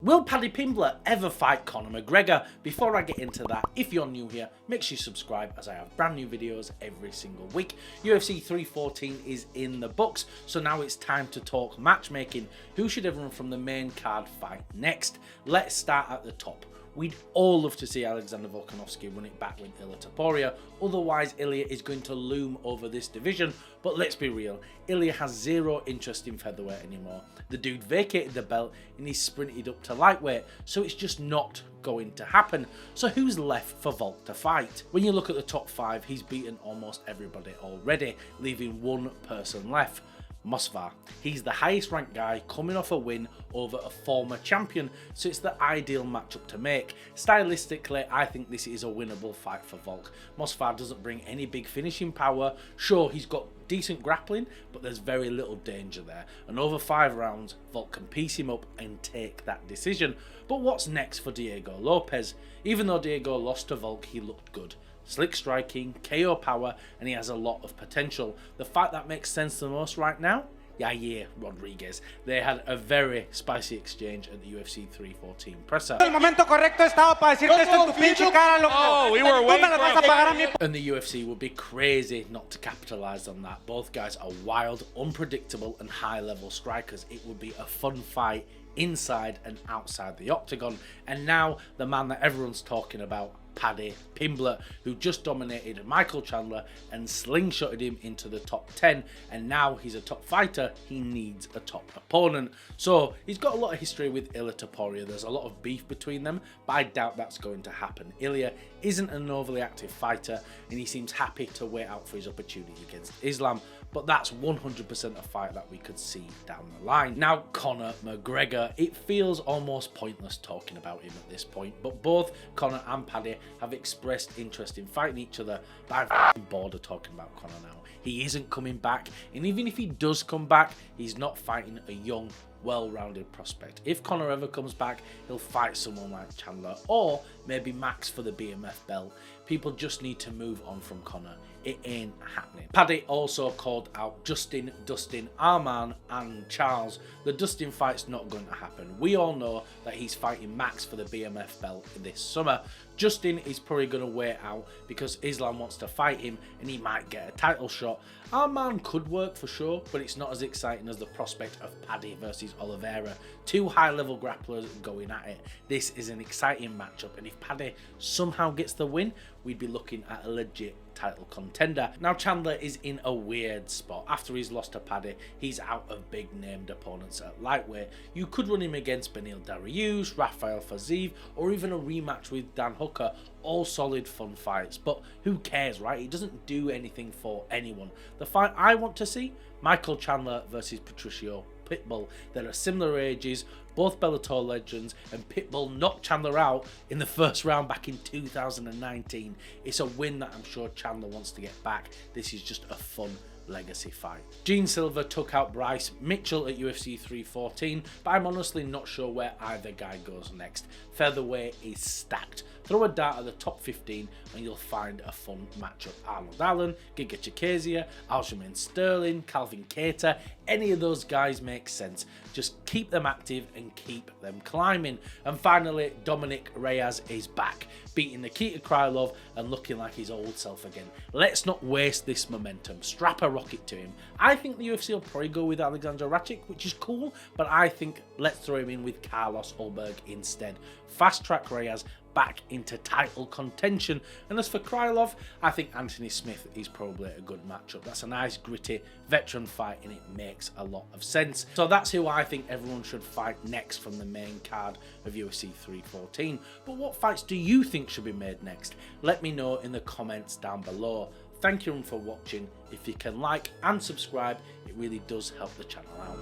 Will Paddy Pimblett ever fight Conor McGregor? Before I get into that, if you're new here, make sure you subscribe as I have brand new videos every single week. UFC 314 is in the books, so now it's time to talk matchmaking. Who should everyone from the main card fight next? Let's start at the top. We'd all love to see Alexander Volkanovski run it back with Ilia Topuria, otherwise Ilia is going to loom over this division, but let's be real, Ilia has zero interest in featherweight anymore. The dude vacated the belt and he's sprinted up to lightweight, so it's just not going to happen. So who's left for Volk to fight? When you look at the top 5, he's beaten almost everybody already, leaving one person left. Mosvar. He's the highest ranked guy coming off a win over a former champion, so it's the ideal matchup to make. Stylistically, I think this is a winnable fight for Volk. Mosvar doesn't bring any big finishing power. Sure, he's got decent grappling, but there's very little danger there. And over 5 rounds, Volk can piece him up and take that decision. But what's next for Diego Lopes? Even though Diego lost to Volk, he looked good. Slick striking, KO power, and he has a lot of potential. The fight that makes sense the most right now? Yair, Rodríguez. They had a very spicy exchange at the UFC 314 presser. El momento correcto estaba para decirte esto en tu pinche cara, loco. Oh, we were waiting for And the UFC would be crazy not to capitalise on that. Both guys are wild, unpredictable, and high-level strikers. It would be a fun fight inside and outside the octagon. And now, the man that everyone's talking about, Paddy Pimblett, who just dominated Michael Chandler and slingshotted him into the top 10, and now he's a top fighter. He needs a top opponent. So he's got a lot of history with Ilia Topuria. There's a lot of beef between them, but I doubt that's going to happen. Ilia isn't an overly active fighter, and he seems happy to wait out for his opportunity against Islam, but that's 100% a fight that we could see down the line. Now, Conor McGregor, it feels almost pointless talking about him at this point, but both Conor and Paddy have expressed interest in fighting each other, but I'm bored of talking about Conor now. He isn't coming back, and even if he does come back, he's not fighting a young, well-rounded prospect. If Conor ever comes back, he'll fight someone like Chandler, or maybe Max for the BMF belt. People just need to move on from Conor. It ain't happening. Paddy also called out Justin, Dustin, Arman and Charles. The Dustin fight's not going to happen. We all know that he's fighting Max for the BMF belt this summer. Justin is probably going to wait out because Islam wants to fight him and he might get a title shot. Arman could work for sure, but it's not as exciting as the prospect of Paddy versus Oliveira. 2 high-level grapplers going at it. This is an exciting matchup, and if Paddy somehow gets the win, we'd be looking at a legit title contender. Now Chandler is in a weird spot. After he's lost to Paddy, he's out of big named opponents at lightweight. You could run him against Beneil Dariush, Rafael Fiziev, or even a rematch with Dan Hooker. All solid fun fights, but who cares, right? It doesn't do anything for anyone. The fight I want to see, Michael Chandler versus Patricio. Pitbull. They're similar ages, both Bellator legends, and Pitbull knocked Chandler out in the first round back in 2019. It's a win that I'm sure Chandler wants to get back. This is just a fun legacy fight. Silva took out Bryce Mitchell at UFC 314, but I'm honestly not sure where either guy goes next. Featherweight is stacked. Throw a dart at the top 15 and you'll find a fun matchup. Arnold Allen, Giga Chikadze, Aljamain Sterling, Calvin Kattar, any of those guys make sense. Just keep them active and keep them climbing. And finally, Dominick Reyes is back, beating Nikita Krylov and looking like his old self again. Let's not waste this momentum. Strap a rocket to him. I think the UFC will probably go with Alexander Rakic, which is cool, but I think let's throw him in with Carlos Ulberg instead. Fast track Reyes back into title contention. And as for Krylov, I think Anthony Smith is probably a good matchup. That's a nice gritty veteran fight and it makes a lot of sense. So that's who I think everyone should fight next from the main card of UFC 314. But what fights do you think should be made next? Let me know in the comments down below. Thank you for watching. If you can like and subscribe, it really does help the channel out.